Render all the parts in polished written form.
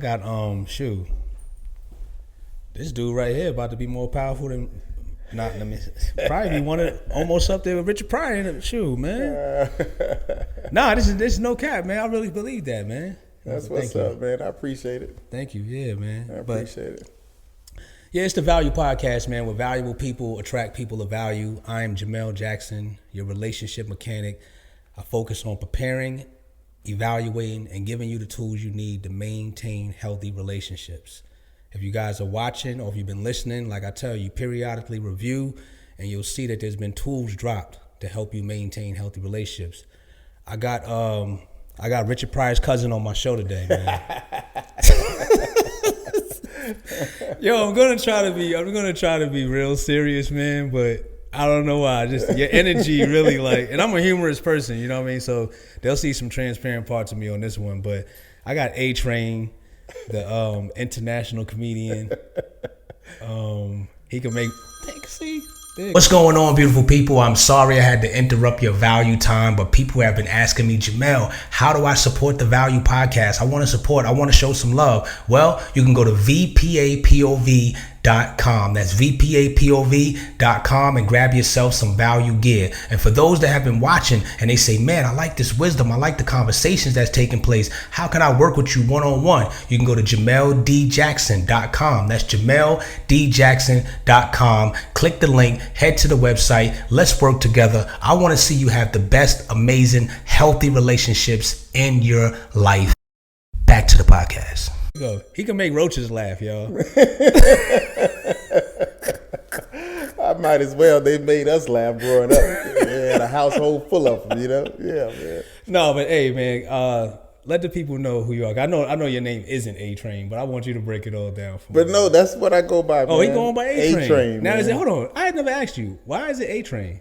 got shoot. This dude right here about to be more powerful than not. Let me probably be one of almost up there with Richard Pryor in the shoe, man. Nah, this is no cap, man. I really believe that, man. That's what's up, man. I appreciate it. Thank you, yeah, man. I appreciate it. Yeah, it's the Value Podcast, man, where valuable people attract people of value. I am Jamel Jackson, your relationship mechanic. I focus on preparing, evaluating, and giving you the tools you need to maintain healthy relationships. If you guys are watching or if you've been listening, like I tell you, periodically review, and you'll see that there's been tools dropped to help you maintain healthy relationships. I got Richard Pryor's cousin on my show today, man. Yo, I'm gonna try to be real serious, man, but I don't know why. Just your energy really and I'm a humorous person, you know what I mean? So they'll see some transparent parts of me on this one. But I got A Train, the international comedian. He can make What's going on, beautiful people? I'm sorry I had to interrupt your value time, but people have been asking me, Jamel, how do I support the Value Podcast? I want to show some love. Well, you can go to VPAPOV.com. That's VPAPOV.com and grab yourself some value gear. And for those that have been watching and they say, man, I like this wisdom, I like the conversations that's taking place, how can I work with you one-on-one? You can go to JamelDJackson.com. That's JamelDJackson.com. Click the link, head to the website. Let's work together. I want to see you have the best, amazing, healthy relationships in your life. Back to the podcast. He can make roaches laugh, y'all. I might as well. They made us laugh growing up. Yeah, a household full of them, you know? Yeah, man. No, but hey, man, let the people know who you are. I know your name isn't A Train, but I want you to break it all down for me. But no, that's what I go by, man. Oh, he going by A Train. A-Train, now, man. hold on. I had never asked you. Why is it A Train?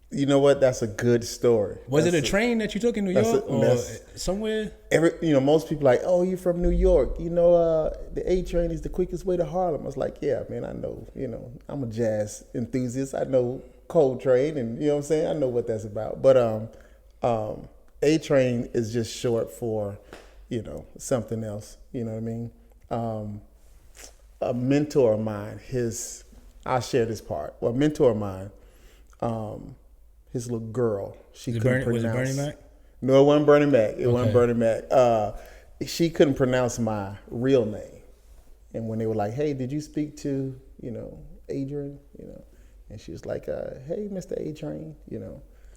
You know what? That's a good story. Was it a train that you took in New York or somewhere? Most people like, oh, you're from New York. You know, the A train is the quickest way to Harlem. I was like, yeah, man, I know. You know, I'm a jazz enthusiast. I know Coltrane, and you know what I'm saying. I know what that's about. But A train is just short for, something else. You know what I mean? A mentor of mine, I'll share this part. Well, a mentor of mine. His little girl, she couldn't pronounce. Was it Bernie Mac? No, it wasn't Bernie Mac. It wasn't Bernie Mac. She couldn't pronounce my real name. And when they were like, hey, did you speak to, Adrian? And she was like, hey, Mr. A Train,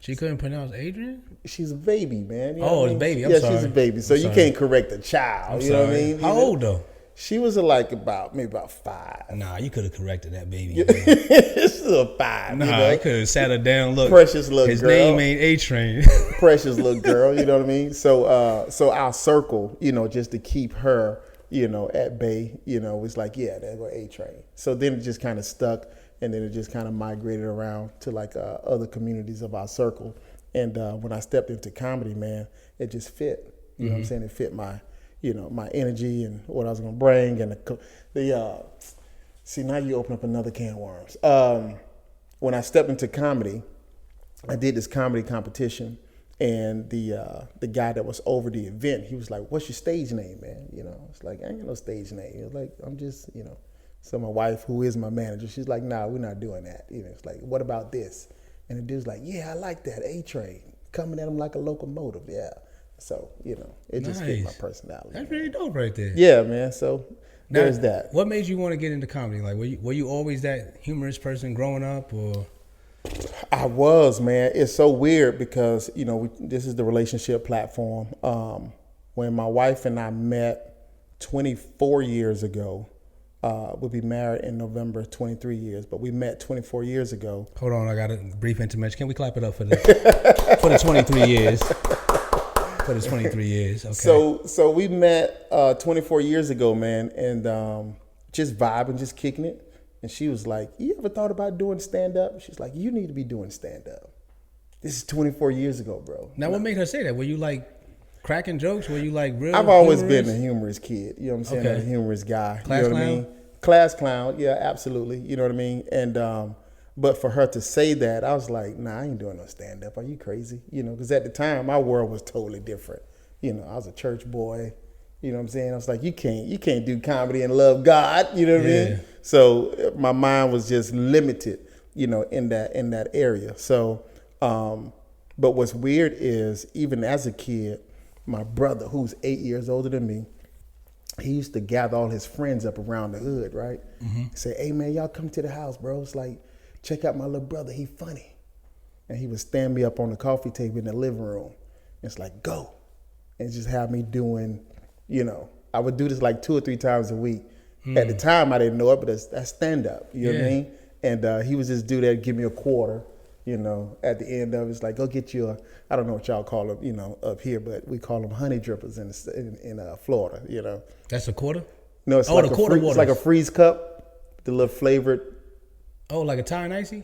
She couldn't pronounce Adrian? She's a baby, man. It's a baby. I'm sorry. She's a baby. So you can't correct a child. You know what I mean? How old though? She was maybe about 5. Nah, you could have corrected that baby. She's a 5. Nah, I could have sat her down. Look, precious little his girl. His name ain't A Train. Precious little girl, you know what I mean? So our circle, just to keep her, at bay, it's like, yeah, there go A Train. So then it just kind of stuck, and then it just kind of migrated around to like other communities of our circle. And when I stepped into comedy, man, it just fit. You know what I'm saying? It fit my my energy and what I was gonna bring, and see, now you open up another can of worms. When I stepped into comedy, I did this comedy competition, and the guy that was over the event, he was like, "What's your stage name, man?" It's like, I ain't got no stage name. He was like, I'm just, So my wife, who is my manager, she's like, "Nah, we're not doing that." It's like, "What about this?" And the dude's like, "Yeah, I like that A Train, coming at him like a locomotive." Yeah. So, it just fit my personality. That's really dope right there. Yeah, man. So there's that. What made you want to get into comedy? Like, were you always that humorous person growing up, or? I was, man. It's so weird because, this is the relationship platform. When my wife and I met 24 years ago, we'll be married in November, 23 years, but we met 24 years ago. Hold on, I got a brief intervention. Can we clap it up for the 23 years? For the 23 years, okay. So we met 24 years ago, man, and just vibing, just kicking it. And she was like, "You ever thought about doing stand-up?" She's like, "You need to be doing stand-up." This is 24 years ago, bro. Now, what made her say that? Were you like cracking jokes? Were you like real? I've always been a humorous kid. You know what I'm saying? Okay. A humorous guy. Class what clown? I mean? Class clown. Yeah, absolutely. You know what I mean? And but for her to say that, I was like, "Nah, I ain't doing no stand-up. Are you crazy?" Because at the time, my world was totally different. I was a church boy. You know what I'm saying? I was like, you can't do comedy and love God. You know what I mean? So my mind was just limited, in that area. So, but what's weird is even as a kid, my brother, who's 8 years older than me, he used to gather all his friends up around the hood, right? Say, hey man, y'all come to the house, bro. It's like, check out my little brother. He funny. And he would stand me up on the coffee table in the living room. It's like, go. And just have me doing, I would do this like 2 or 3 times a week. At the time, I didn't know it, but that's stand up. You know what I mean? And he was this dude that'd give me a quarter, at the end of it. It's like, go get you I don't know what y'all call them, up here, but we call them honey drippers in Florida, That's a quarter? No, it's like it's like a freeze cup, the little flavored. Oh, like Italian icy?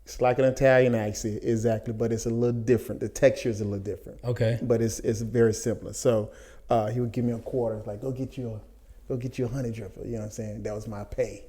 It's like an Italian icy, exactly, but it's a little different. The texture is a little different. Okay. But it's very similar. So he would give me a quarter. It's like, go get you a honey dripper. You know what I'm saying? That was my pay.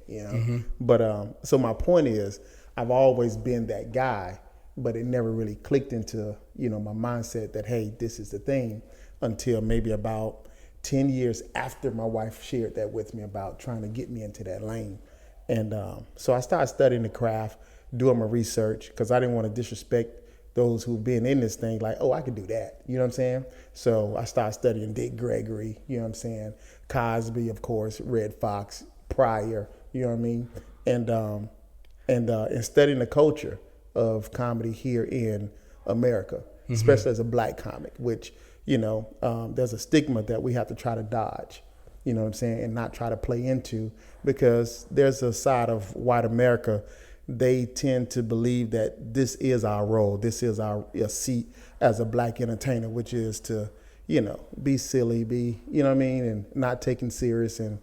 But so my point is, I've always been that guy, but it never really clicked into my mindset that, hey, this is the thing, until maybe about 10 years after my wife shared that with me about trying to get me into that lane. And so I started studying the craft, doing my research, because I didn't want to disrespect those who've been in this thing, like, oh, I could do that. You know what I'm saying? So I started studying Dick Gregory, you know what I'm saying? Cosby, of course, Red Fox, Pryor, you know what I mean? And studying the culture of comedy here in America, especially as a black comic, which, there's a stigma that we have to try to dodge, you know what I'm saying, and not try to play into, because there's a side of white America. They tend to believe that this is our role. This is our seat as a black entertainer, which is to, be silly, be, and not taken serious, and,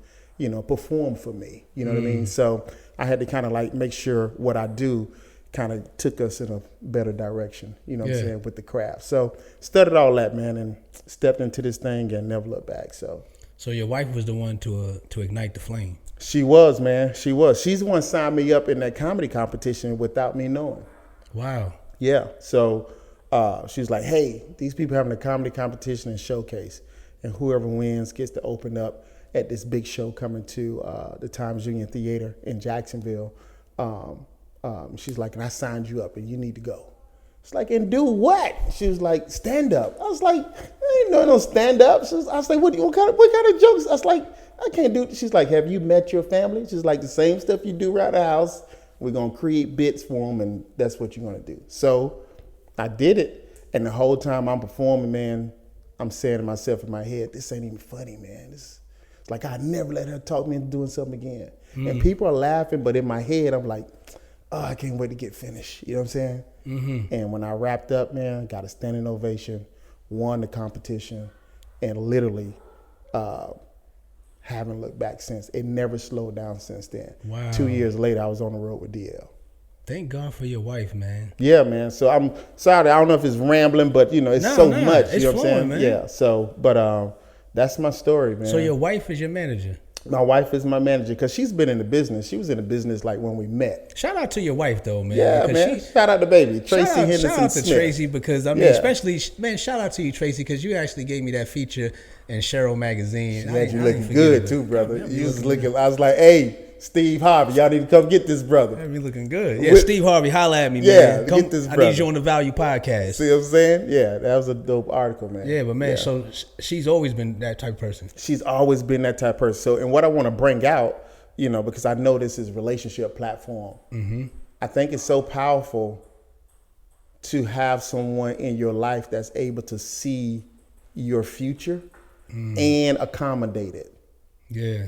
perform for me. You know what I mean? So I had to kind of like make sure what I do kind of took us in a better direction, you know what I'm saying, with the craft. So studied all that, man, and stepped into this thing and never looked back. So your wife was the one to ignite the flame. She was, man. She was. She's the one signed me up in that comedy competition without me knowing. Wow. Yeah. So she was like, hey, these people having a comedy competition and showcase, and whoever wins gets to open up at this big show coming to the Times Union Theater in Jacksonville. She's like, and I signed you up and you need to go. It's like, and do what? She was like, stand up. I was like, I ain't know no stand up. I was like, what kind of jokes? I was like, I can't do it. She's like, have you met your family? She's like, the same stuff you do around the house. We're going to create bits for them, and that's what you're going to do. So I did it. And the whole time I'm performing, man, I'm saying to myself in my head, this ain't even funny, man. It's like, I'd never let her talk me into doing something again. And people are laughing, but in my head, I'm like, oh, I can't wait to get finished. You know what I'm saying? And when I wrapped up, man, got a standing ovation, won the competition, and literally haven't looked back since. It never slowed down since then. Wow. 2 years later, I was on the road with DL. Thank God for your wife, man. Yeah, man. So I'm sorry. I don't know if it's rambling, but it's much. You know what I'm saying? Man. Yeah. So, but that's my story, man. So your wife is your manager? My wife is my manager because she's been in the business. She was in the business like when we met. Shout out to your wife though, man. Yeah, man. Shout out to baby Tracy Henderson. Shout out to Smith. Tracy because I mean, especially man. Shout out to you, Tracy, because you actually gave me that feature in Cheryl magazine. She had you looking good too, brother. You was looking. I was like, hey, Steve Harvey, y'all need to come get this brother. Had me looking good. Yeah, Steve Harvey, holla at me, man. Yeah, come, get this brother. I need you on the Value Podcast. See what I'm saying? Yeah, that was a dope article, man. Yeah, but man, so she's always been that type of person. She's always been that type of person. So, and what I want to bring out, because I know this is a relationship platform. I think it's so powerful to have someone in your life that's able to see your future and accommodate it. Yeah.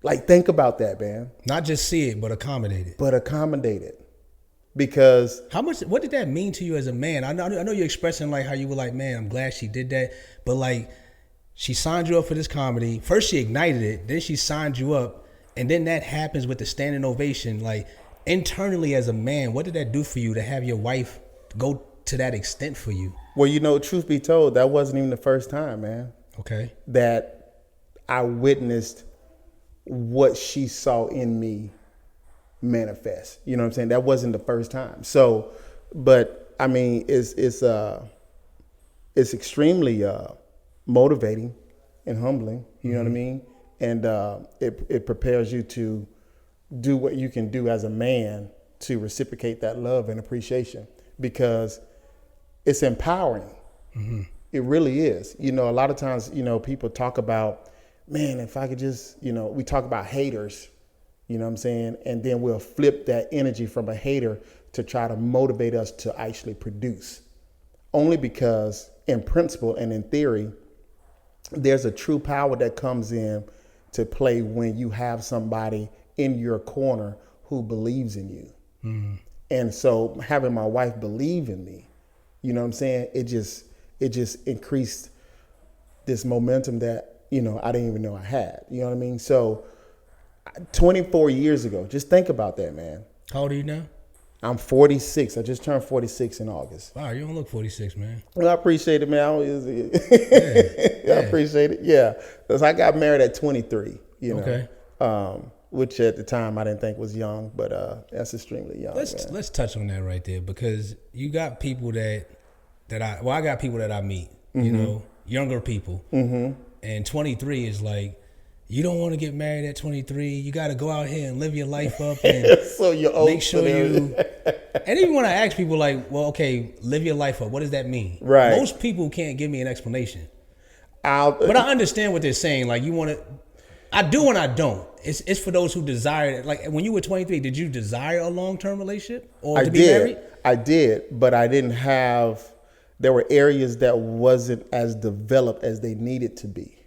Like, think about that, man. Not just see it, but accommodate it. But accommodate it. Because what did that mean to you as a man? I know you're expressing like how you were like, man, I'm glad she did that. But like, she signed you up for this comedy. First she ignited it, then she signed you up. And then that happens with the standing ovation. Like, internally as a man, what did that do for you to have your wife go to that extent for you? Well, truth be told, that wasn't even the first time, man. Okay. That I witnessed what she saw in me manifest. You know what I'm saying? That wasn't the first time. So, but I mean, it's extremely motivating and humbling. You know what I mean? And it prepares you to do what you can do as a man to reciprocate that love and appreciation, because it's empowering. It really is. You know, a lot of times, you know, people talk about, man, if I could just, you know, we talk about haters, you know what I'm saying? And then we'll flip that energy from a hater to try to motivate us to actually produce. Only because in principle and in theory, there's a true power that comes in to play when you have somebody in your corner who believes in you. And so having my wife believe in me, you know what I'm saying? It just increased this momentum that, you know, I didn't even know I had. You know what I mean? So 24 years ago, just think about that, man. How old are you now? I'm 46. I just turned 46 in August. Wow, you don't look 46, man. Well, I appreciate it, man. I appreciate it. Yeah. Because I got married at 23, you know. Okay. Which at the time I didn't think was young, but that's extremely young. Let's touch on that right there, because you got people I got people that I meet, you know, younger people. And 23 is like, you don't want to get married at 23. You got to go out here and live your life up and so you're old, make sure you. And even when I ask people, like, well, okay, live your life up, what does that mean? Right. Most people can't give me an explanation. But I understand what they're saying. Like, you want to. I do and I don't. It's for those who desire it. Like, when you were 23, did you desire a long-term relationship or to be married? I did, but I didn't have. There were areas that wasn't as developed as they needed to be.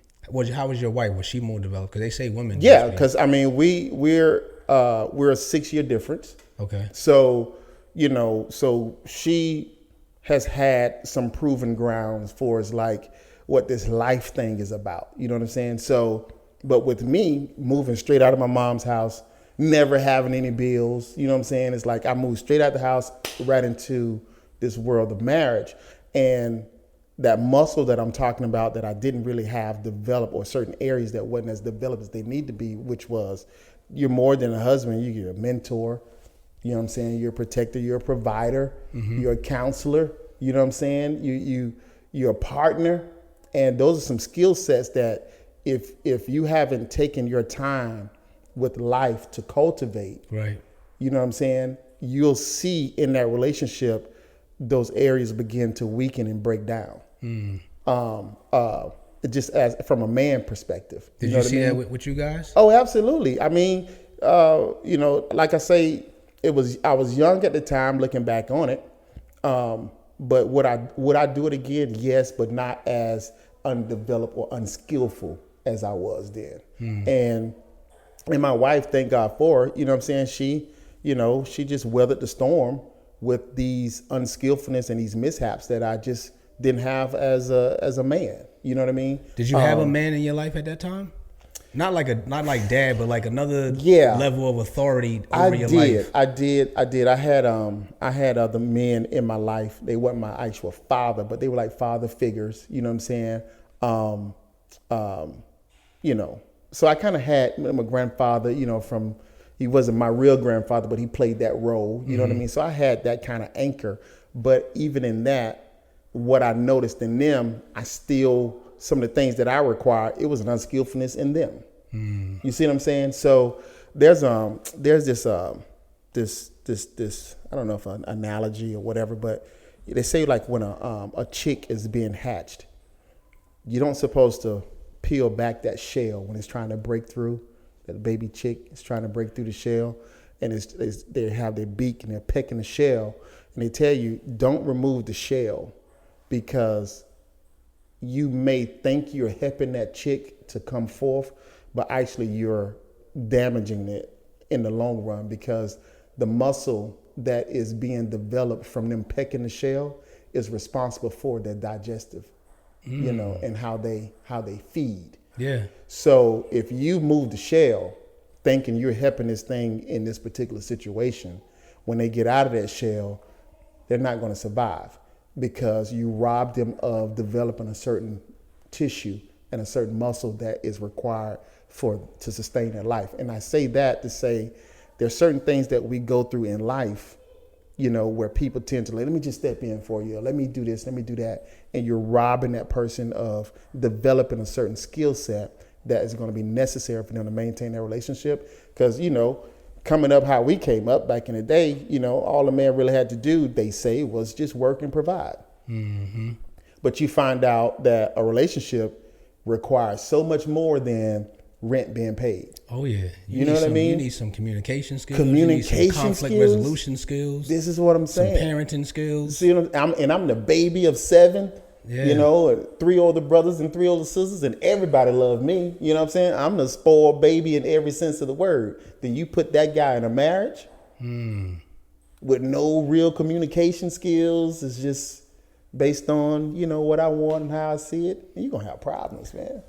How was your wife? Was she more developed? Because they say women. Yeah, because I mean we're a 6-year difference. Okay. So you know, so she has had some proven grounds for as like what this life thing is about. You know what I'm saying? So, but with me moving straight out of my mom's house, never having any bills, you know what I'm saying? It's like I moved straight out the house right into this world of marriage, and that muscle that I'm talking about that I didn't really have developed, or certain areas that wasn't as developed as they need to be, which was you're more than a husband, you're a mentor, you know what I'm saying? You're a protector, you're a provider, you're a counselor, you know what I'm saying? You're a partner. And those are some skill sets that if you haven't taken your time with life to cultivate, right? You know what I'm saying? You'll see in that relationship, those areas begin to weaken and break down. Just as from a man perspective. Did you see that with you guys? Oh, absolutely. I mean, you know, like I say, I was young at the time looking back on it. But would I do it again? Yes, but not as undeveloped or unskillful as I was then. And my wife, thank God for her, you know what I'm saying? She just weathered the storm with these unskillfulness and these mishaps that I just didn't have as a man. You know what I mean? Did you have a man in your life at that time? Not like dad, but like another level of authority over your life. I did. I had other men in my life. They weren't my actual father, but they were like father figures. You know what I'm saying? You know, so I kind of had my grandfather. You know, he wasn't my real grandfather, but he played that role. You know what I mean? So I had that kind of anchor. But even in that, what I noticed in them, some of the things that I required, it was an unskillfulness in them. You see what I'm saying? So there's this I don't know if an analogy or whatever, but they say like when a chick is being hatched, you don't supposed to peel back that shell when it's trying to break through. That baby chick is trying to break through the shell, and they have their beak and they're pecking the shell, and they tell you don't remove the shell because you may think you're helping that chick to come forth, but actually you're damaging it in the long run, because the muscle that is being developed from them pecking the shell is responsible for their digestive, you know, and how they feed. Yeah. So if you move the shell thinking you're helping this thing in this particular situation, when they get out of that shell, they're not going to survive, because you robbed them of developing a certain tissue and a certain muscle that is required to sustain their life. And I say that to say there's certain things that we go through in life where people tend to let me just step in for you. Or let me do this. Let me do that. And you're robbing that person of developing a certain skill set that is going to be necessary for them to maintain their relationship. Because, coming up how we came up back in the day, all a man really had to do, they say, was just work and provide. Mm-hmm. But you find out that a relationship requires so much more than rent being paid. Oh yeah, you know what I mean. You need some communication skills. Communication, you need some conflict skills, resolution skills. This is what I'm saying. Some parenting skills. See, I'm the baby of 7. Yeah. 3 older brothers and 3 older sisters, and everybody loved me. You know what I'm saying? I'm the spoiled baby in every sense of the word. Then you put that guy in a marriage with no real communication skills. It's just based on what I want and how I see it. You're gonna have problems, man.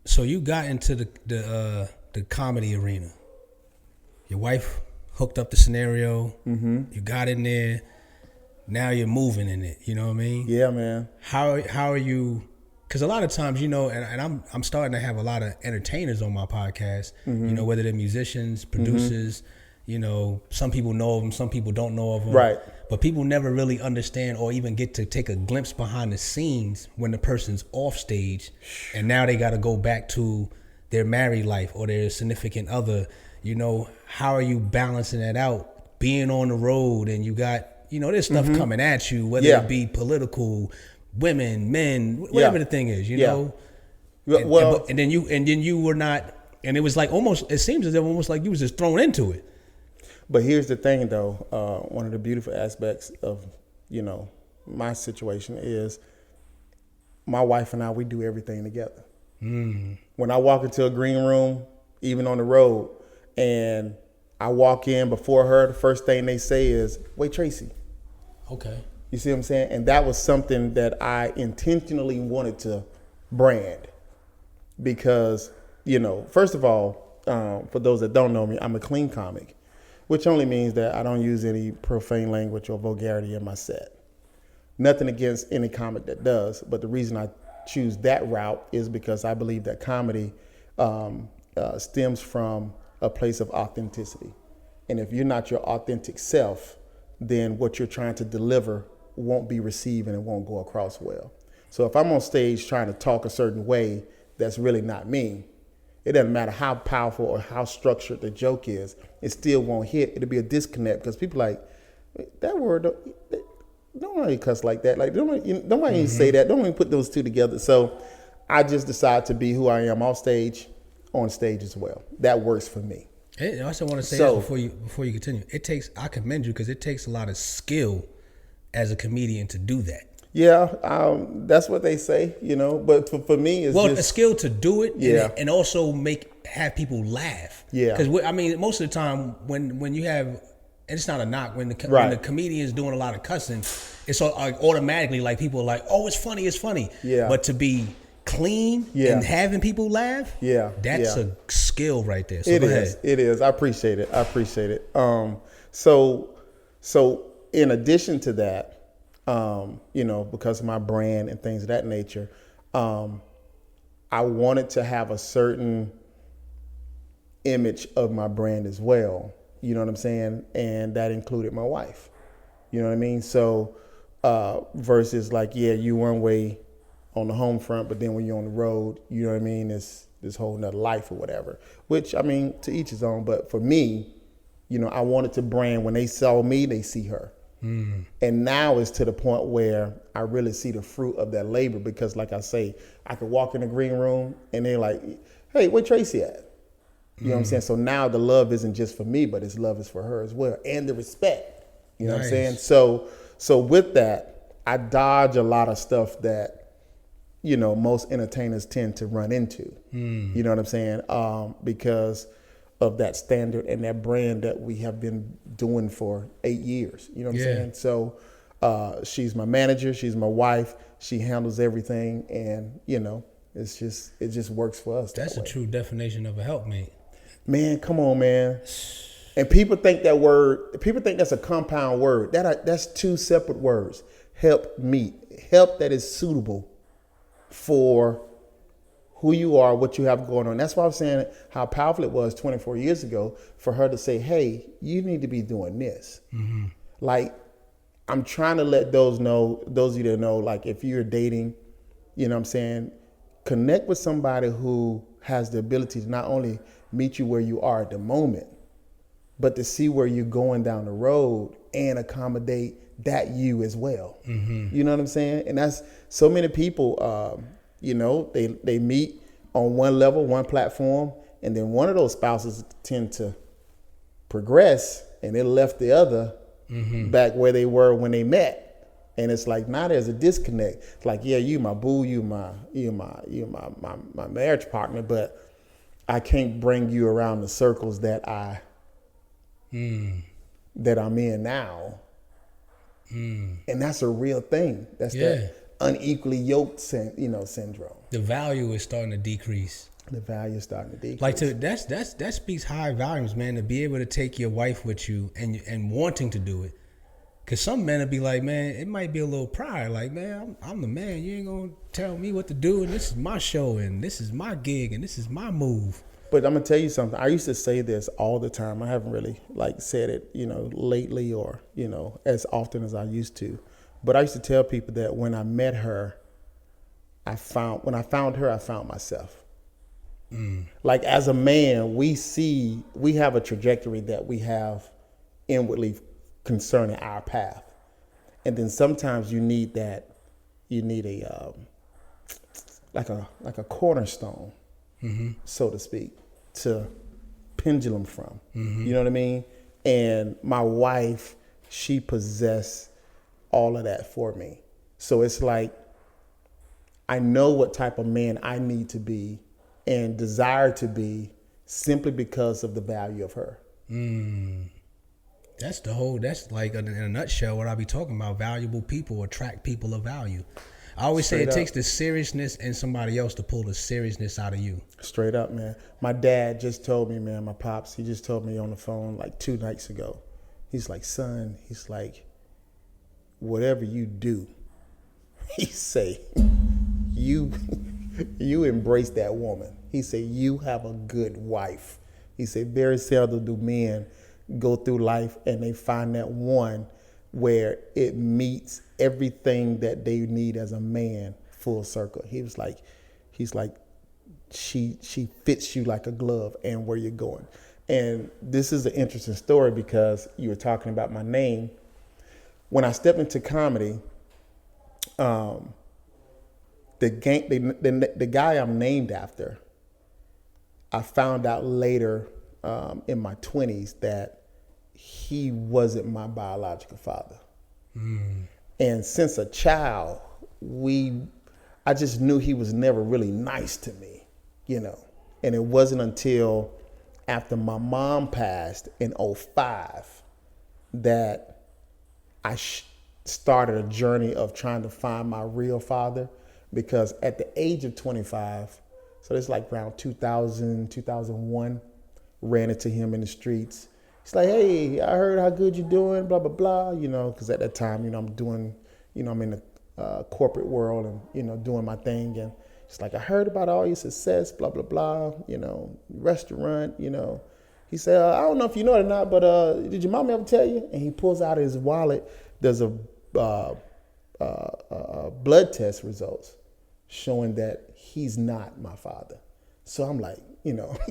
So you got into the comedy arena. Your wife hooked up the scenario. Mm-hmm. You got in there. Now you're moving in it. You know what I mean? Yeah, man. How are you? Because a lot of times, and I'm starting to have a lot of entertainers on my podcast. Mm-hmm. Whether they're musicians, producers. Some people know of them, some people don't know of them. Right. But people never really understand or even get to take a glimpse behind the scenes when the person's off stage, and now they got to go back to their married life or their significant other. How are you balancing that out? Being on the road and you got, there's stuff coming at you, whether it be political, women, men, whatever the thing is, know. And then you were not, and it was like it seems as if almost like you was just thrown into it. But here's the thing, though. One of the beautiful aspects of, my situation is my wife and I, we do everything together. When I walk into a green room, even on the road, and I walk in before her, the first thing they say is, "Wait, Tracy." Okay. You see what I'm saying? And that was something that I intentionally wanted to brand because, first of all, for those that don't know me, I'm a clean comic. Which only means that I don't use any profane language or vulgarity in my set. Nothing against any comic that does, but the reason I choose that route is because I believe that comedy stems from a place of authenticity. And if you're not your authentic self, then what you're trying to deliver won't be received and it won't go across well. So if I'm on stage trying to talk a certain way that's really not me, it doesn't matter how powerful or how structured the joke is, it still won't hit. It'll be a disconnect because people like, that word, don't really cuss like that. Like, don't even say that. Don't even put those two together. So I just decided to be who I am off stage, on stage as well. That works for me. I also want to say this before you continue. I commend you because it takes a lot of skill as a comedian to do that. Yeah, that's what they say, But for me, it's a skill to do it, and also have people laugh. Yeah, because most of the time when you have, and it's not a knock when the comedian's doing a lot of cussing, it's automatically like people are like, oh, it's funny. Yeah, but to be clean and having people laugh, that's a skill right there. So it is. I appreciate it. So in addition to that. Because of my brand and things of that nature, I wanted to have a certain image of my brand as well. You know what I'm saying? And that included my wife. You know what I mean? So versus like, you one way on the home front, but then when you're on the road, you know what I mean? It's this whole nother life or whatever, which to each his own. But for me, I wanted to brand, when they saw me, they see her. And now it's to the point where I really see the fruit of that labor because, like I say, I could walk in the green room and they're like, "Hey, where Tracy at?" You know what I'm saying? So now the love isn't just for me, but it's love is for her as well, and the respect. You know what I'm saying? So with that, I dodge a lot of stuff that most entertainers tend to run into. You know what I'm saying? Because of that standard and that brand that we have been doing for 8 years. You know what I'm saying? So she's my manager, she's my wife, she handles everything, and it just works for us. That's a true definition of a helpmate. Man, come on, man. And people think that's a compound word. That's 2 separate words. Help meet. Help that is suitable for who you are, what you have going on. That's why I was saying how powerful it was 24 years ago for her to say, "Hey, you need to be doing this." Like, I'm trying to let those of you that know, like, if you're dating, you know what I'm saying, connect with somebody who has the ability to not only meet you where you are at the moment, but to see where you're going down the road and accommodate that you as well. Mm-hmm. You know what I'm saying? And that's so many people, you know, they meet on one level, one platform, and then one of those spouses tend to progress and they left the other back where they were when they met. And it's like, now there's a disconnect. It's like, yeah, you my boo, you my marriage partner, but I can't bring you around the circles that I'm in now. And that's a real thing. That's that unequally yoked syndrome. The value is starting to decrease. The value is starting to decrease. Like that speaks high volumes, man, to be able to take your wife with you and wanting to do it. Cause some men will be like, man, it might be a little pride. Like, man, I'm the man. You ain't gonna tell me what to do, and this is my show, and this is my gig, and this is my move. But I'm gonna tell you something. I used to say this all the time. I haven't really said it, lately or, as often as I used to. But I used to tell people that when I met her, I found her, I found myself. Like, as a man, we have a trajectory that we have inwardly concerning our path. And then sometimes you need a like a cornerstone, so to speak, to pendulum from. You know what I mean? And my wife, she possessed all of that for me. So it's like, I know what type of man I need to be and desire to be simply because of the value of her. That's like in a nutshell what I be talking about. Valuable people attract people of value. I always say it takes the seriousness in somebody else to pull the seriousness out of you. Straight up, man. My dad just told me, man, my pops, he just told me on the phone like 2 nights ago. He's like, son, he's like, whatever you do, he say, you embrace that woman. He said, you have a good wife. He said, very seldom do men go through life and they find that one where it meets everything that they need as a man full circle. He's like, she fits you like a glove and where you're going. And this is an interesting story because you were talking about my name. When I stepped into comedy, the guy I'm named after, I found out later in my 20s that he wasn't my biological father. And since a child, I just knew he was never really nice to me, And it wasn't until after my mom passed in 2005 that I started a journey of trying to find my real father. Because at the age of 25, so it's like around 2000, 2001, ran into him in the streets. He's like, hey, I heard how good you're doing, blah, blah, blah, because at that time, I'm doing, I'm in the corporate world and, doing my thing. And it's like, I heard about all your success, blah, blah, blah, restaurant, He said, I don't know if you know it or not, but did your mom ever tell you? And he pulls out of his wallet, there's a blood test results showing that he's not my father. So I'm like,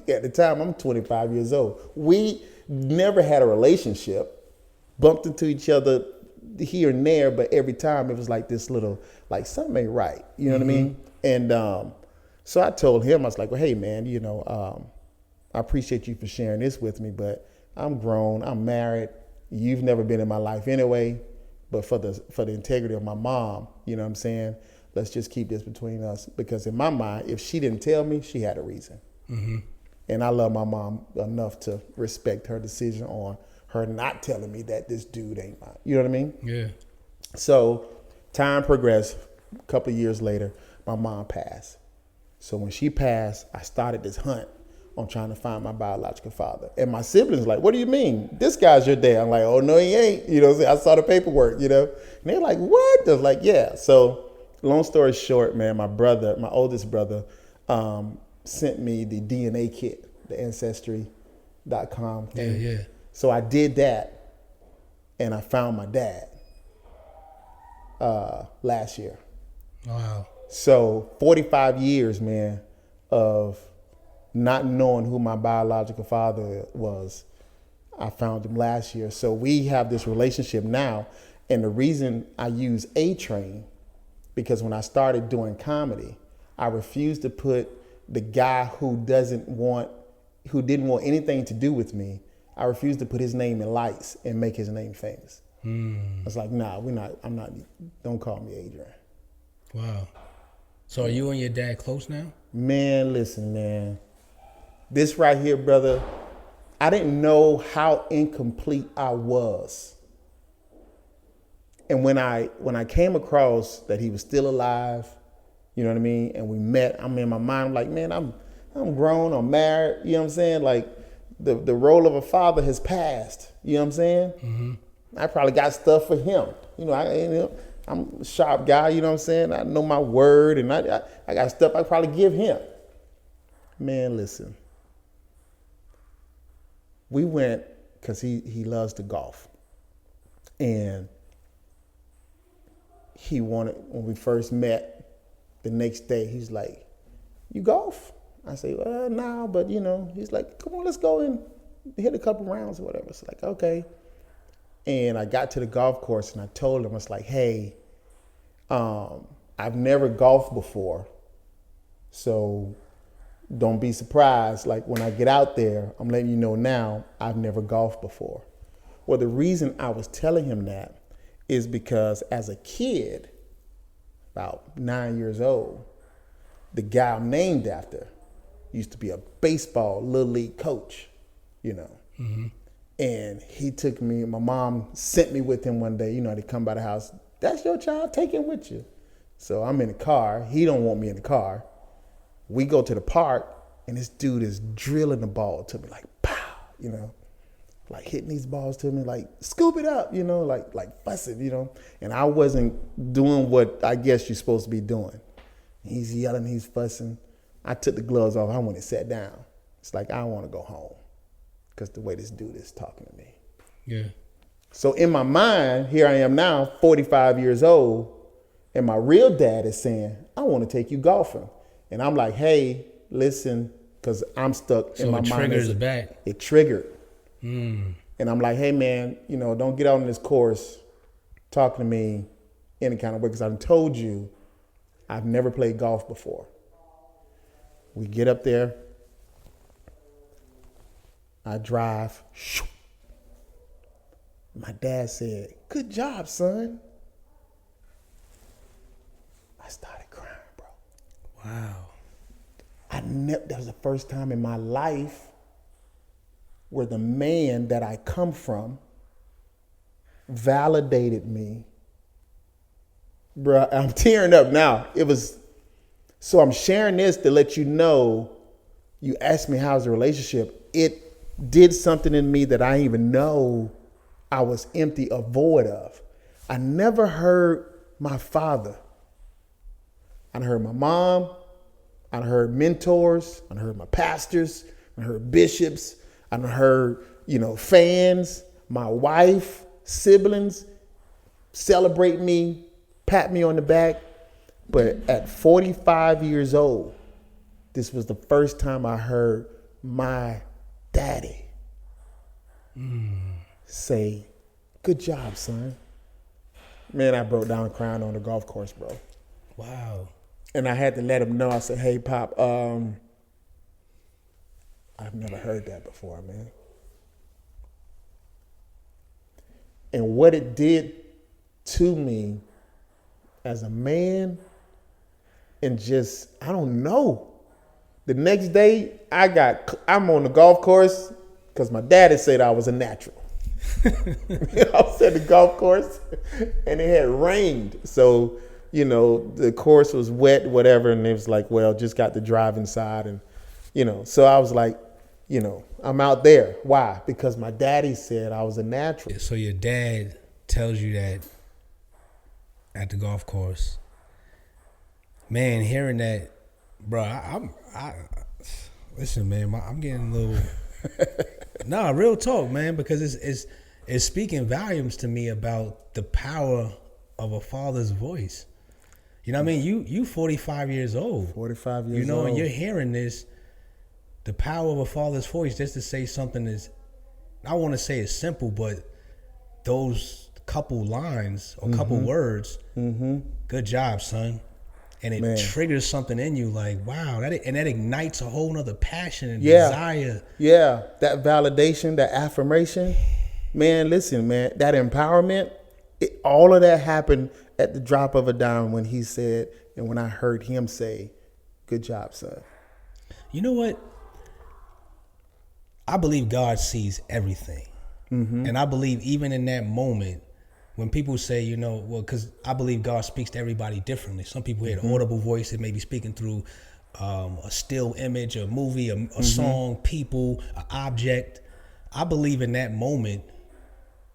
at the time I'm 25 years old. We never had a relationship, bumped into each other here and there, but every time it was like this little, like something ain't right. You know what I mean? And so I told him, I was like, well, hey man, I appreciate you for sharing this with me, but I'm grown, I'm married. You've never been in my life anyway. But for the integrity of my mom, you know what I'm saying? Let's just keep this between us. Because in my mind, if she didn't tell me, she had a reason. And I love my mom enough to respect her decision on her not telling me that this dude ain't mine. You know what I mean? Yeah. So time progressed. A couple of years later, my mom passed. So when she passed, I started this hunt on trying to find my biological father. And my siblings like, what do you mean? This guy's your dad. I'm like, oh, no, he ain't. You know what I'm saying? I saw the paperwork, And they're like, what? They're like, yeah. So long story short, man, my oldest brother, sent me the DNA kit, the ancestry.com thing. Yeah. So I did that. and I found my dad last year. Wow. So 45 years, man, of not knowing who my biological father was. I found him last year. So we have this relationship now. And the reason I use A-Train, because when I started doing comedy, I refused to put the guy who didn't want anything to do with me, I refused to put his name in lights and make his name famous. I was like, nah, don't call me Adrian. Wow. So are you and your dad close now? Man, listen, man. This right here, brother, I didn't know how incomplete I was. And when I came across that he was still alive, you know what I mean, and we met, I'm in my mind, I'm like, man, I'm grown, I'm married, you know what I'm saying? Like the role of a father has passed, you know what I'm saying? Mm-hmm. I probably got stuff for him. I'm a sharp guy, you know what I'm saying? I know my word, and I got stuff I probably give him. Man, listen. We went, because he loves to golf. And he wanted, when we first met, the next day, he's like, you golf? I say, well, nah, but he's like, come on, let's go and hit a couple rounds or whatever. It's like, okay. And I got to the golf course and I told him, I was like, hey, I've never golfed before. So don't be surprised. Like when I get out there, I'm letting you know now, I've never golfed before. Well, the reason I was telling him that is because as a kid, about 9 years old, the guy I'm named after used to be a baseball little league coach, Mm-hmm. And he took me, my mom sent me with him one day, to come by the house. That's your child, take him with you. So I'm in the car. He don't want me in the car. We go to the park and this dude is drilling the ball to me like, pow, like hitting these balls to me, like scoop it up, like fussing, and I wasn't doing what I guess you're supposed to be doing. He's yelling, he's fussing. I took the gloves off. I went and sat down. It's like, I want to go home because the way this dude is talking to me. Yeah. So in my mind, here I am now, 45 years old, and my real dad is saying, I want to take you golfing. And I'm like, hey, listen, because I'm stuck in my mind. So it triggers back. It triggered. And I'm like, hey, man, don't get out on this course talking to me any kind of way, because I told you I've never played golf before. We get up there. I drive. My dad said, good job, son. I started crying, bro. Wow. That was the first time in my life where the man that I come from validated me. Bro, I'm tearing up now. So I'm sharing this to let you know, you asked me how's the relationship. It did something in me that I didn't even know I was empty or void of. I never heard my father. I heard my mom. I heard mentors. I heard my pastors. I heard bishops. I heard, fans, my wife, siblings celebrate me, pat me on the back. But at 45 years old, this was the first time I heard my daddy say, good job, son. Man, I broke down crying on the golf course, bro. Wow. And I had to let him know. I said, hey, Pop, I've never heard that before, man. And what it did to me as a man, and just, I don't know. The next day, I'm on the golf course because my daddy said I was a natural. I was at the golf course and it had rained. So, the course was wet, whatever. And it was like, well, just got to drive inside. And, so I was like, I'm out there. Why? Because my daddy said I was a natural. So your dad tells you that at the golf course. Man, hearing that, bro, listen, man, I'm getting a little, real talk, man, because is speaking volumes to me about the power of a father's voice. You know what I mean? You 45 years old. 45 years old. You know, and you're hearing this, the power of a father's voice, just to say something is, I want to say it's simple, but those couple lines or couple words, good job, son. And it triggers something in you like, wow, that ignites a whole nother passion and desire. Yeah, that validation, that affirmation. Man, listen, man, that empowerment, all of that happened at the drop of a dime when he said, and when I heard him say, good job, son. You know what? I believe God sees everything. And I believe even in that moment, when people say, you know, well, because I believe God speaks to everybody differently. Some people hear an audible voice that may be speaking through a still image, a movie, a song, people, an object. I believe in that moment,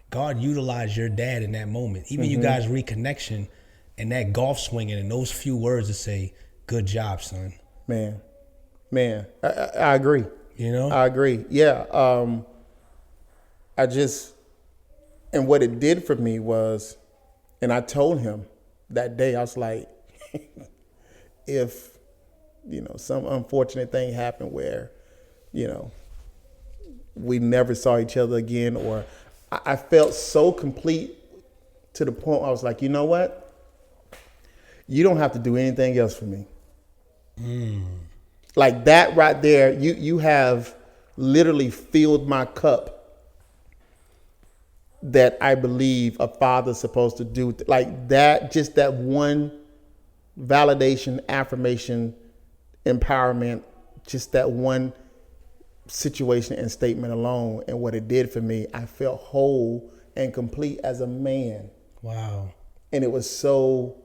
God utilized your dad in that moment. Even you guys' reconnection and that golf swinging and those few words to say, good job, son. Man, I agree. You know? I agree. Yeah. And what it did for me was, and I told him that day, I was like, if, you know, some unfortunate thing happened where, you know, we never saw each other again, or I felt so complete to the point I was like, you know what? You don't have to do anything else for me. Like that right there, you have literally filled my cup that I believe a father's supposed to do. Like that, just that one validation, affirmation, empowerment, just that one situation and statement alone, and what it did for me, I felt whole and complete as a man. Wow. And it was so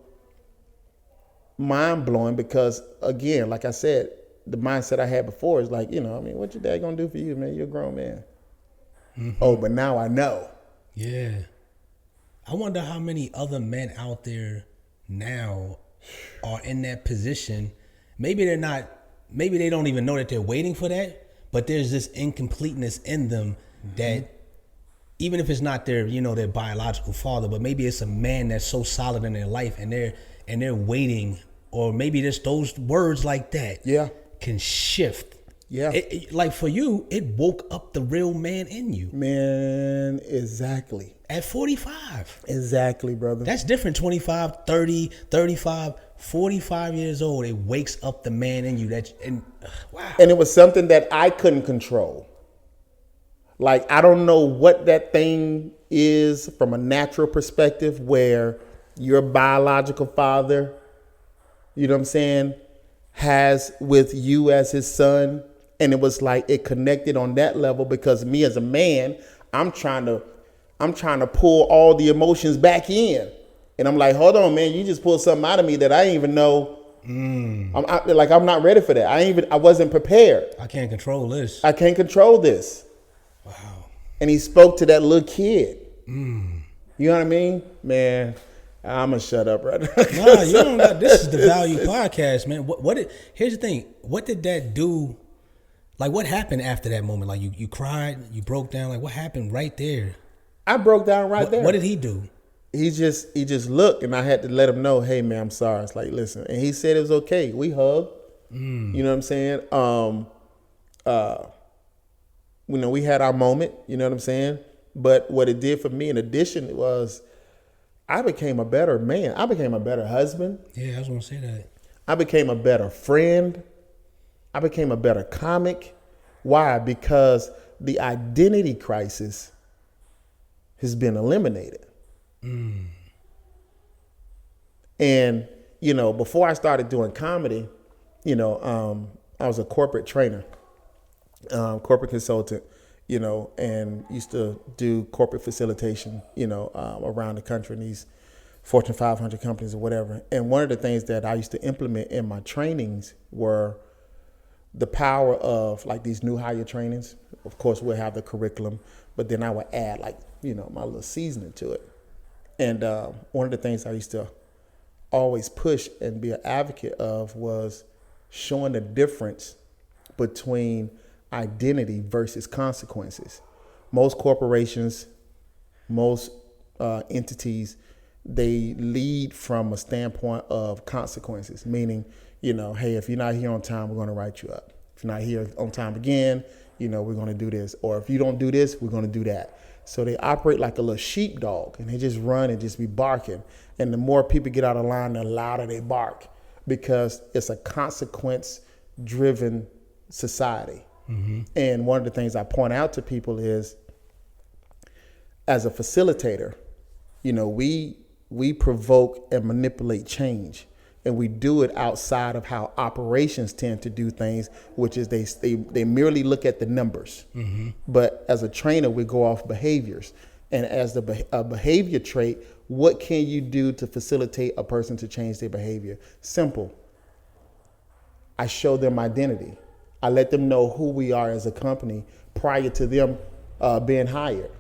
mind-blowing because, again, like I said, the mindset I had before is like, you know, I mean, what your dad gonna do for you, man? You're a grown man. Oh, but now I know. Yeah. I wonder how many other men out there now are in that position. Maybe they're not, maybe they don't even know that they're waiting for that, but there's this incompleteness in them that even if it's not their, you know, their biological father, but maybe it's a man that's so solid in their life and they're waiting, or maybe just those words like that can shift. Yeah. Like for you, it woke up the real man in you. Man, exactly. At 45. Exactly, brother. That's different. 25, 30, 35, 45 years old. It wakes up the man in you. Wow. And it was something that I couldn't control. Like, I don't know what that thing is from a natural perspective where your biological father, you know what I'm saying, has with you as his son. And it was like it connected on that level because me as a man, I'm trying to pull all the emotions back in. And I'm like, hold on, man, you just pulled something out of me that I didn't even know. I'm not ready for that. I wasn't prepared. I can't control this. I can't control this. Wow. And he spoke to that little kid. You know what I mean? Man, I'm gonna shut up right now. Nah, you don't got, this is the Value Podcast, man. Here's the thing. What did that do? Like, what happened after that moment? Like, you cried, you broke down. Like, what happened right there? I broke down right there. What did he do? He just looked, and I had to let him know, hey, man, I'm sorry. It's like, listen. And he said it was okay. We hugged. You know what I'm saying? You know, we had our moment. You know what I'm saying? But what it did for me, in addition, was I became a better man. I became a better husband. Yeah, I was going to say that. I became a better friend. I became a better comic. Why? Because the identity crisis has been eliminated. And, you know, before I started doing comedy, you know, I was a corporate trainer, corporate consultant, you know, and used to do corporate facilitation, you know, around the country in these Fortune 500 companies or whatever. And one of the things that I used to implement in my trainings were the power of like these new hire trainings. Of course, we'll have the curriculum, but then I would add like, you know, my little seasoning to it. And one of the things I used to always push and be an advocate of was showing the difference between identity versus consequences. Most corporations most entities, they lead from a standpoint of consequences, meaning, hey, if you're not here on time, we're going to write you up. If you're not here on time again, we're going to do this. Or if you don't do this, we're going to do that. So they operate like a little sheepdog, and they just run and just be barking. And the more people get out of line, the louder they bark, because it's a consequence-driven society. Mm-hmm. And one of the things I point out to people is, as a facilitator, we provoke and manipulate change, and we do it outside of how operations tend to do things, which is they merely look at the numbers. Mm-hmm. But as a trainer, we go off behaviors, and as a behavior trait, what can you do to facilitate a person to change their behavior? Simple. I show them identity. I let them know who we are as a company prior to them being hired.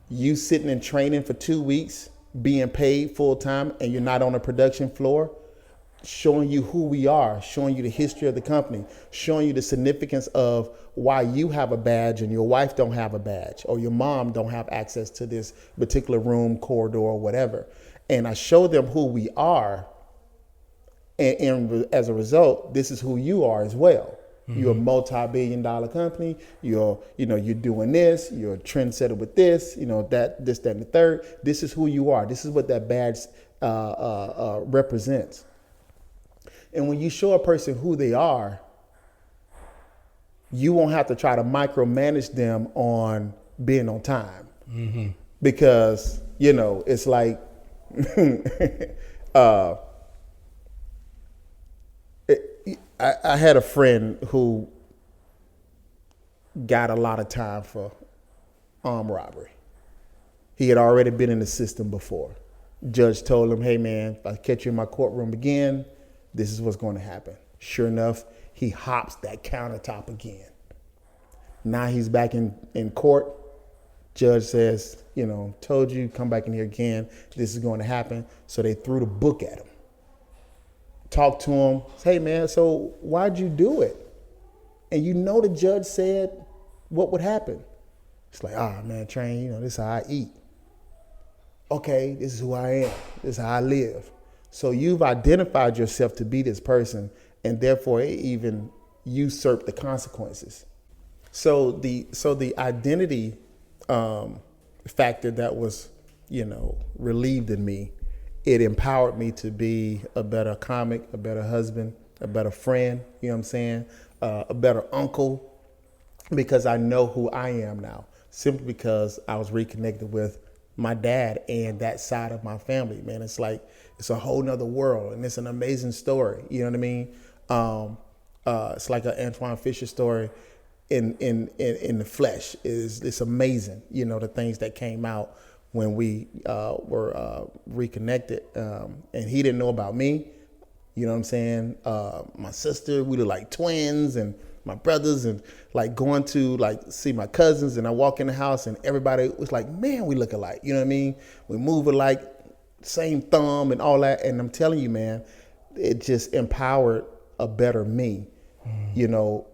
You sitting in training for 2 weeks, being paid full time, and you're not on the production floor, showing you who we are, showing you the history of the company, showing you the significance of why you have a badge and your wife don't have a badge, or your mom don't have access to this particular room, corridor, or whatever. And I show them who we are, and as a result, this is who you are as well. Mm-hmm. You're a multi-billion-dollar company. You're doing this. You're a trendsetter with this. That, and the third. This is who you are. This is what that badge represents. And when you show a person who they are, you won't have to try to micromanage them on being on time, mm-hmm. because it's like I had a friend who got a lot of time for armed robbery. He had already been in the system before. Judge told him, hey man, if I catch you in my courtroom again, this is what's going to happen. Sure enough, he hops that countertop again. Now he's back in court. Judge says, told you, come back in here again. This is going to happen. So they threw the book at him. Talk to him. Hey man, so why'd you do it? And the judge said what would happen. It's like, man, Train, this is how I eat. Okay, this is who I am. This is how I live. So you've identified yourself to be this person, and therefore it even usurped the consequences. So the identity factor that was, relieved in me, it empowered me to be a better comic, a better husband, a better friend, you know what I'm saying? A better uncle, because I know who I am now, simply because I was reconnected with my dad and that side of my family, man. It's like, it's a whole nother world, and it's an amazing story. You know what I mean? It's like an Antoine Fisher story in the flesh. It's amazing, the things that came out when we were reconnected. And he didn't know about me. You know what I'm saying? My sister, we were like twins, and my brothers, and like going to like see my cousins, and I walk in the house and everybody was like, man, we look alike. You know what I mean? We move alike, same thumb and all that. And I'm telling you, man, it just empowered a better me,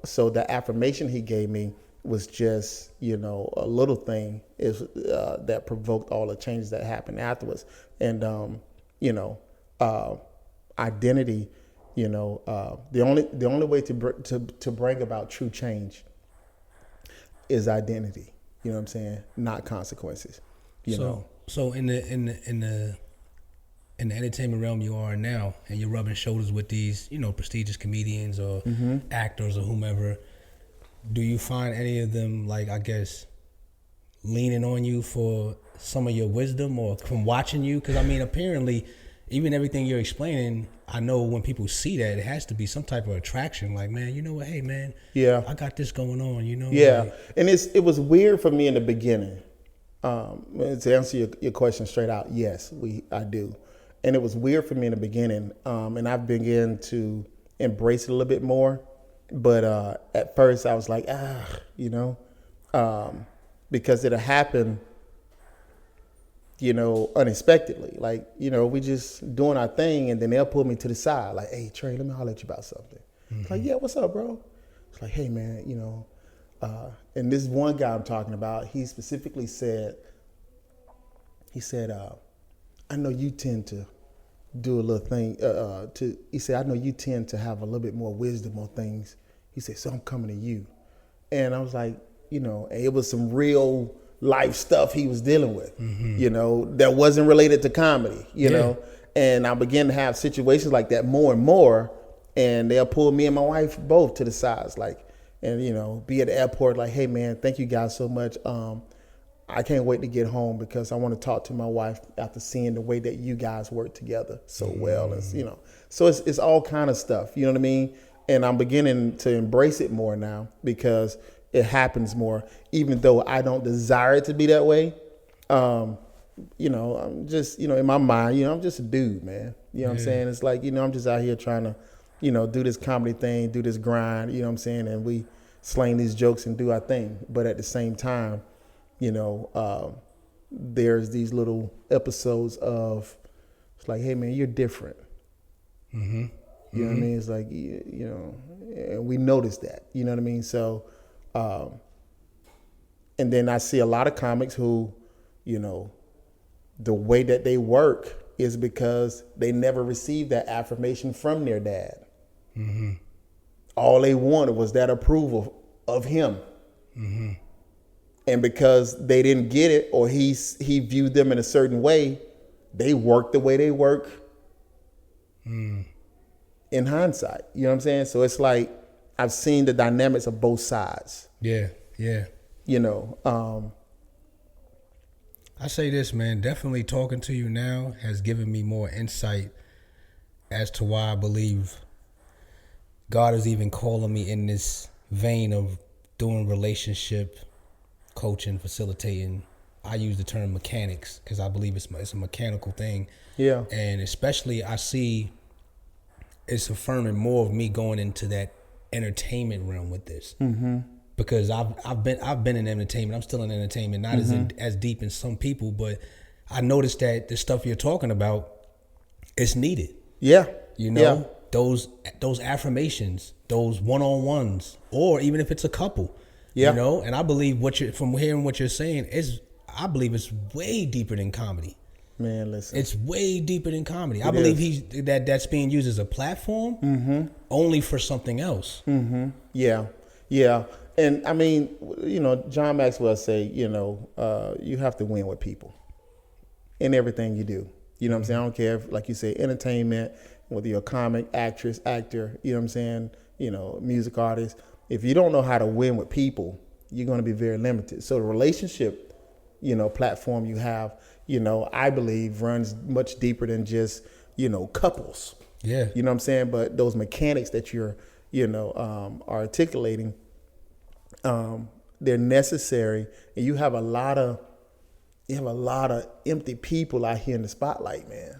So the affirmation he gave me was just, a little thing is that provoked all the changes that happened afterwards. And, identity, the only way to bring about true change is identity. You know what I'm saying? Not consequences. So in the entertainment realm you are now, and you're rubbing shoulders with these, prestigious comedians or mm-hmm. actors or whomever, do you find any of them, like, I guess, leaning on you for some of your wisdom or from watching you? Because, apparently, even everything you're explaining, I know when people see that, it has to be some type of attraction. Like, man, you know what? Hey, man, yeah, I got this going on, Yeah, like, and it was weird for me in the beginning. To answer your question straight out, yes, I do. And it was weird for me in the beginning, and I've begun to embrace it a little bit more. But at first I was like, because it'll happen, unexpectedly. Like, we just doing our thing, and then they'll pull me to the side, like, hey, Trey, let me holler at you about something. Mm-hmm. It's like, yeah, what's up, bro? It's like, hey, man, and this one guy I'm talking about, he specifically said, he said, I know you tend to do a little thing. He said, I know you tend to have a little bit more wisdom on things. He said, so I'm coming to you. And I was like, it was some real life stuff he was dealing with, that wasn't related to comedy, you know. And I began to have situations like that more and more. And they'll pull me and my wife both to the sides, and be at the airport like, hey, man, thank you guys so much. I can't wait to get home because I want to talk to my wife after seeing the way that you guys work together so well. And, so it's all kind of stuff, you know what I mean? And I'm beginning to embrace it more now because it happens more, even though I don't desire it to be that way. I'm just, in my mind, I'm just a dude, man. You know what I'm saying? It's like, I'm just out here trying to, do this comedy thing, do this grind, you know what I'm saying? And we slang these jokes and do our thing. But at the same time, there's these little episodes of, it's like, hey, man, you're different. Mm-hmm. You know what I mean? It's like, and we notice that, you know what I mean? So, and then I see a lot of comics who, the way that they work is because they never received that affirmation from their dad. Mm-hmm. All they wanted was that approval of him. Mm-hmm. And because they didn't get it, or he viewed them in a certain way, they work the way they work in hindsight. You know what I'm saying? So it's like I've seen the dynamics of both sides. Yeah. I say this, man, definitely talking to you now has given me more insight as to why I believe God is even calling me in this vein of doing relationship coaching, facilitating. I use the term mechanics because I believe it's a mechanical thing. Yeah. And especially I see it's affirming more of me going into that entertainment realm with this. Mm-hmm. Because I've been in entertainment. I'm still in entertainment, not as deep as some people, but I noticed that the stuff you're talking about, it's needed. Yeah. Those affirmations, those one-on-ones, or even if it's a couple. Yeah. And I believe from hearing what you're saying I believe it's way deeper than comedy. Man, listen. It's way deeper than comedy. I believe that's being used as a platform only for something else. Mm-hmm. Yeah. Yeah. And I mean, John Maxwell say, you have to win with people in everything you do. You know what I'm saying? I don't care if, like you say, entertainment, whether you're a comic, actress, actor, you know what I'm saying? Music artist. If you don't know how to win with people, you're going to be very limited. So the relationship, platform you have, I believe runs much deeper than just, couples. Yeah. You know what I'm saying? But those mechanics that you're, are articulating, they're necessary. And you have a lot of empty people out here in the spotlight, man.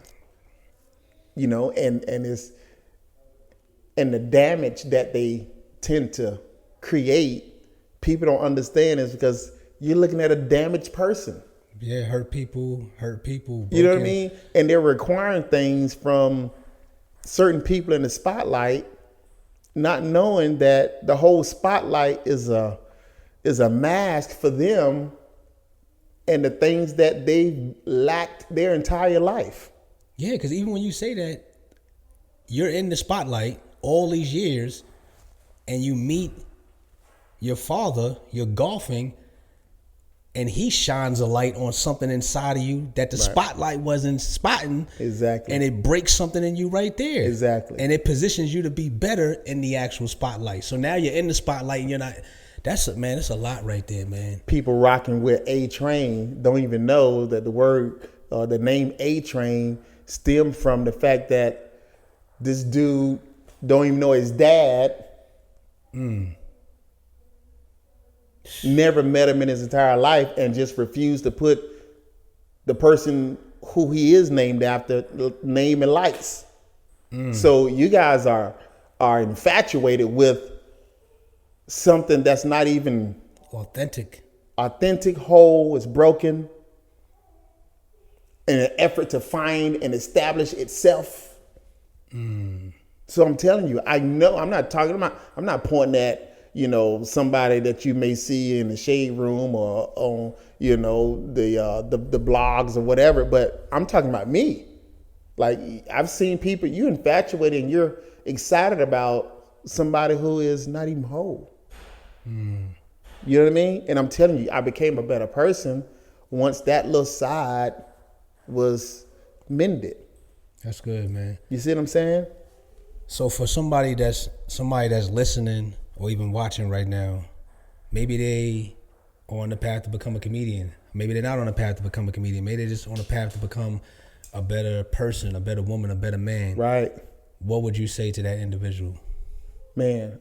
And the damage that they tend to create, people don't understand is because you're looking at a damaged person. Yeah, hurt people. Broken. You know what I mean? And they're requiring things from certain people in the spotlight, not knowing that the whole spotlight is a mask for them and the things that they've lacked their entire life. Yeah, because even when you say that, you're in the spotlight all these years and you meet your father, you're golfing, and he shines a light on something inside of you that the spotlight wasn't spotting. Exactly. And it breaks something in you right there. Exactly. And it positions you to be better in the actual spotlight. So now you're in the spotlight and you're not. That's a lot right there, man. People rocking with A Train don't even know that the word, the name A Train stemmed from the fact that this dude don't even know his dad. Never met him in his entire life and just refused to put the person who he is named after name in lights. So you guys are infatuated with something that's not even authentic, whole, is broken in an effort to find and establish itself. So I'm telling you, I know I'm not pointing at, somebody that you may see in the shade room or on, the blogs or whatever. But I'm talking about me. Like, I've seen people, you infatuated and you're excited about somebody who is not even whole. You know what I mean? And I'm telling you, I became a better person once that little side was mended. That's good, man. You see what I'm saying? So for somebody that's listening or even watching right now, maybe they are on the path to become a comedian. Maybe they're not on the path to become a comedian. Maybe they're just on the path to become a better person, a better woman, a better man. Right. What would you say to that individual? Man,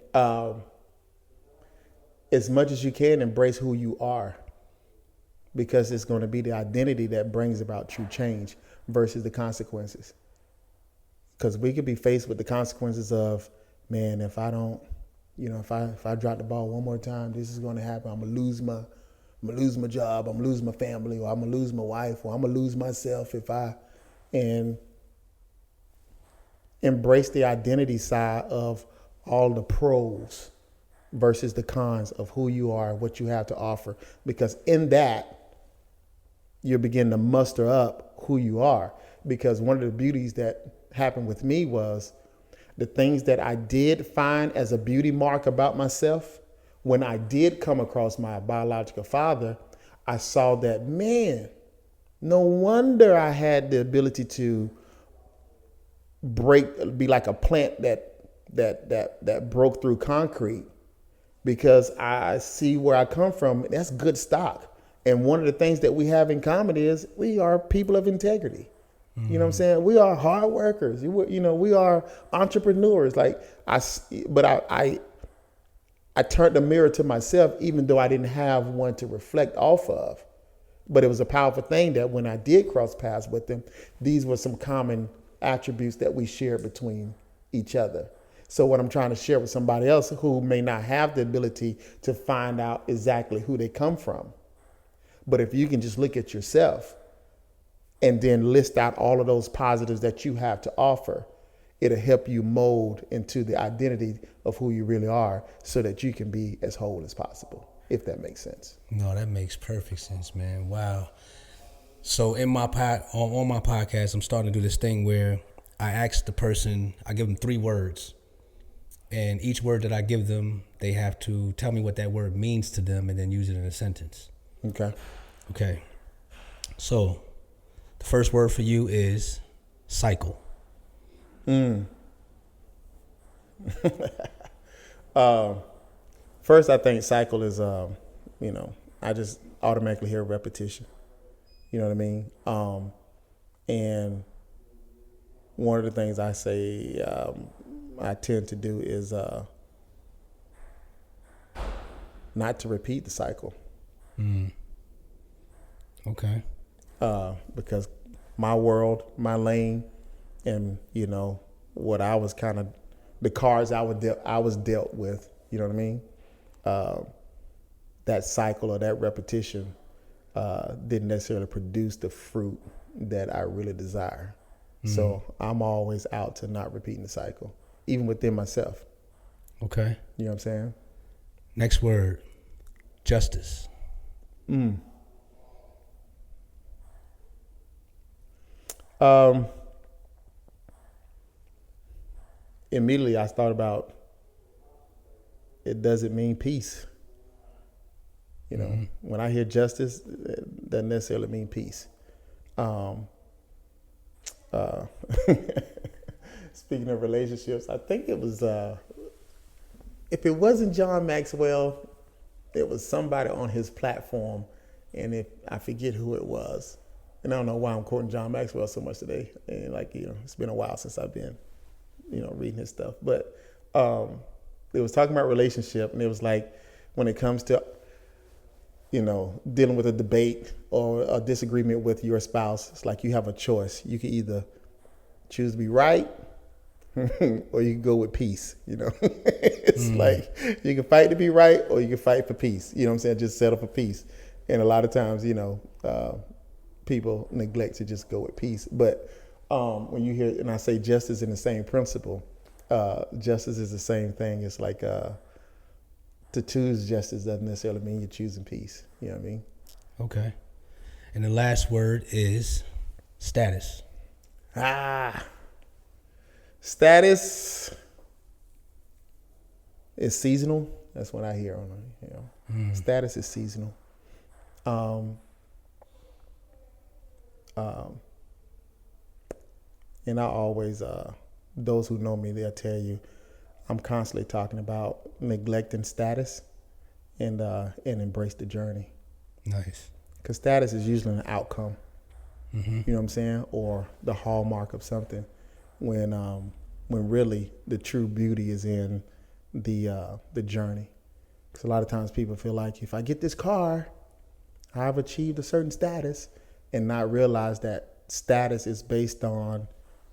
as much as you can, embrace who you are, because it's going to be the identity that brings about true change versus the consequences. Because we could be faced with the consequences of, man, if I don't, if I drop the ball one more time, this is going to happen. I'm gonna lose my job. I'm gonna lose my family, or I'm gonna lose my wife, or I'm gonna lose myself and embrace the identity side of all the pros versus the cons of who you are, what you have to offer. Because in that, you begin to muster up who you are. Because one of the beauties that happened with me was the things that I did find as a beauty mark about myself. When I did come across my biological father, I saw that, man, no wonder I had the ability to be like a plant that broke through concrete, because I see where I come from. That's good stock. And one of the things that we have in common is we are people of integrity. You know what I'm saying? We are hard workers. We are entrepreneurs. I turned the mirror to myself, even though I didn't have one to reflect off of. But it was a powerful thing that when I did cross paths with them, these were some common attributes that we shared between each other. So what I'm trying to share with somebody else who may not have the ability to find out exactly who they come from. But if you can just look at yourself and then list out all of those positives that you have to offer, it'll help you mold into the identity of who you really are, so that you can be as whole as possible, if that makes sense. No, that makes perfect sense, man. Wow. So on my podcast, I'm starting to do this thing where I ask the person, I give them 3 words, and each word that I give them, they have to tell me what that word means to them and then use it in a sentence. Okay. So the first word for you is cycle. First, I think cycle is, I just automatically hear repetition. You know what I mean? And one of the things I say I tend to do is not to repeat the cycle. Okay. Because my world, my lane, and what I was kind of, the cards I was dealt with. You know what I mean? That cycle or that repetition didn't necessarily produce the fruit that I really desire. So I'm always out to not repeating the cycle, even within myself. Okay. You know what I'm saying? Next word, justice. Immediately I thought about, it doesn't mean peace. When I hear justice, it doesn't necessarily mean peace. Speaking of relationships, I think it was, if it wasn't John Maxwell, it was somebody on his platform, and if I forget who it was. And I don't know why I'm quoting John Maxwell so much today. And it's been a while since I've been, reading his stuff. But it was talking about relationship, and it was like, when it comes to, dealing with a debate or a disagreement with your spouse, it's like you have a choice. You can either choose to be right or you can go with peace. It's like you can fight to be right or you can fight for peace. You know what I'm saying? Just settle for peace. And a lot of times, people neglect to just go with peace. But when you hear, and I say justice in the same principle, justice is the same thing. It's like to choose justice doesn't necessarily mean you're choosing peace. You know what I mean? Okay. And the last word is status. Status is seasonal. That's what I hear on it. Status is seasonal. And I always, those who know me, they'll tell you, I'm constantly talking about neglecting status and embrace the journey. Nice. Because status is usually an outcome. You know what I'm saying? Or the hallmark of something. When really the true beauty is in the journey. Because a lot of times people feel like if I get this car, I've achieved a certain status, and not realize that status is based on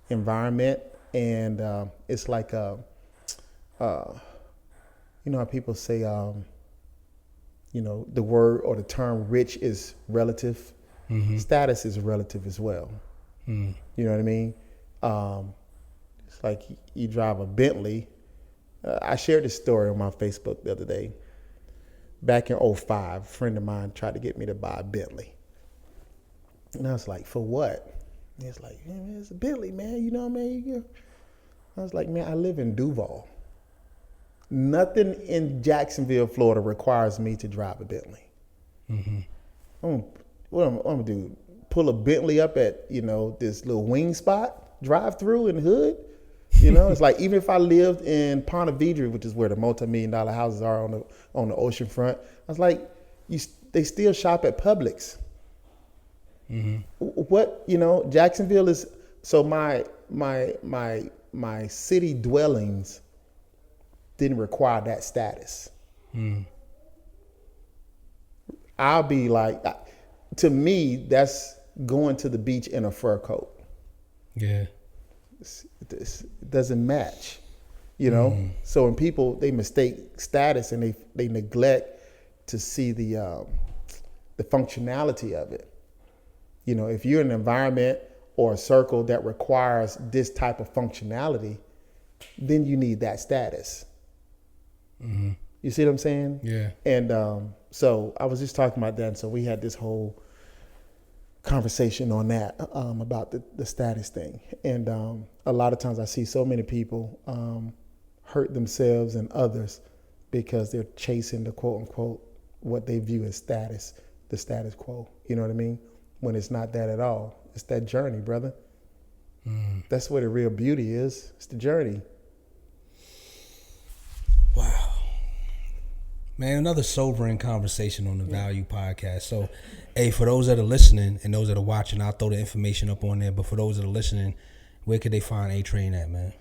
environment, and it's like you know how people say the word or the term rich is relative. Status is relative as well. You know what I mean? It's like you drive a Bentley. I shared this story on my Facebook the other day. Back in 2005, a friend of mine tried to get me to buy a Bentley. And I was like, for what? And he's like, man, it's a Bentley, man. You know what I mean? I was like, man, I live in Duval. Nothing in Jacksonville, Florida requires me to drive a Bentley. What I'm gonna do? Pull a Bentley up at, this little wing spot, drive through in the hood? It's like, even if I lived in Ponte Vedra, which is where the multi-million-dollar houses are on the ocean front, I was like, they still shop at Publix. What, Jacksonville is, so my city dwellings didn't require that status. I'll be like, to me, that's going to the beach in a fur coat. Yeah. It doesn't match, So when people, they mistake status and they neglect to see the functionality of it. If you're in an environment or a circle that requires this type of functionality, then you need that status. You see what I'm saying? Yeah. And so I was just talking about that. And so we had this whole conversation on that about the status thing. And a lot of times I see so many people hurt themselves and others because they're chasing the quote unquote what they view as status, the status quo. You know what I mean? When it's not that at all. It's that journey, brother. That's where the real beauty is. It's the journey. Wow. Man, another sobering conversation on the Value Podcast. So, hey, for those that are listening and those that are watching, I'll throw the information up on there. But for those that are listening, where could they find A-Train at, man?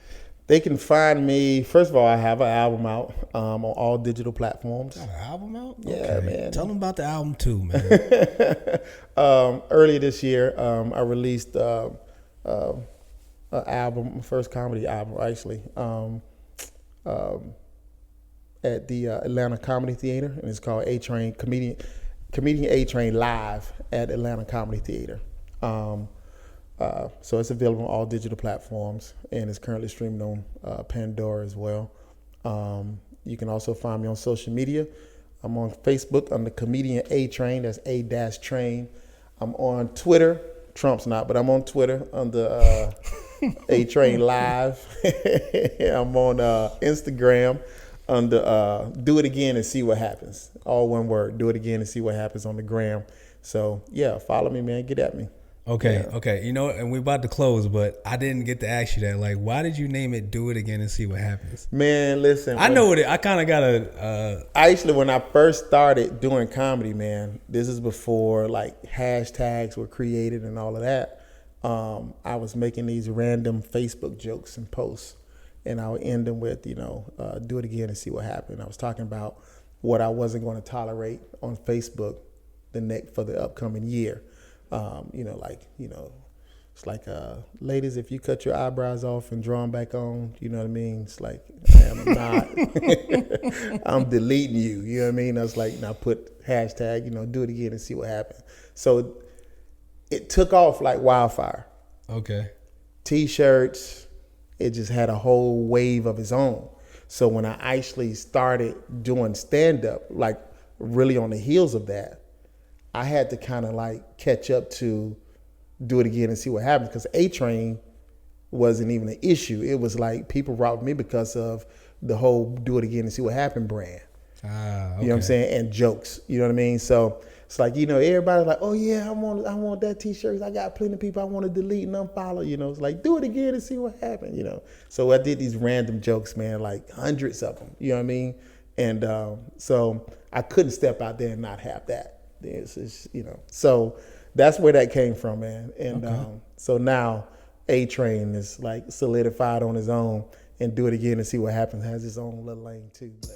They can find me, first of all, I have an album out on all digital platforms. Got an album out? Yeah, okay. man. Tell them about the album too, man. Earlier this year, I released an album, my first comedy album, actually, at the Atlanta Comedy Theater, and it's called A-Train, Comedian A-Train Live at Atlanta Comedy Theater. So it's available on all digital platforms, and it's currently streamed on Pandora as well. You can also find me on social media. I'm on Facebook under Comedian A-Train, that's A-Train. I'm on Twitter, Trump's not, but I'm on Twitter under A-Train Live. I'm on Instagram under Do It Again and See What Happens. All one word, Do It Again and See What Happens on the gram. So yeah, follow me, man, get at me. Okay, Yeah. okay. And we're about to close, but I didn't get to ask you that. Like, why did you name it Do It Again and See What Happens? Man, listen. I know I kind of got a... Actually, when I first started doing comedy, man, this is before, like, hashtags were created and all of that. I was making these random Facebook jokes and posts, and I would end them with, do it again and see what happened. I was talking about what I wasn't going to tolerate on Facebook for the upcoming year. It's like, ladies, if you cut your eyebrows off and draw them back on, you know what I mean? It's like, I am not, I'm deleting you, you know what I mean? I was like, now put hashtag, do it again and see what happens. So it took off like wildfire. Okay. T-shirts, it just had a whole wave of its own. So when I actually started doing stand up, like really on the heels of that, I had to kind of like catch up to do it again and see what happens, because A-Train wasn't even an issue. It was like people robbed me because of the whole do it again and see what happened brand. Okay. You know what I'm saying? And jokes. You know what I mean? So it's like, you know, everybody's like, oh yeah, I want that t-shirt. I got plenty of people I want to delete and unfollow. You know, it's like, do it again and see what happened, you know. So I did these random jokes, man, like hundreds of them. You know what I mean? And so I couldn't step out there and not have that. It's just, you know. So that's where that came from, man. And so now A-Train is like solidified on his own, and do it again and see what happens has his own little lane too. But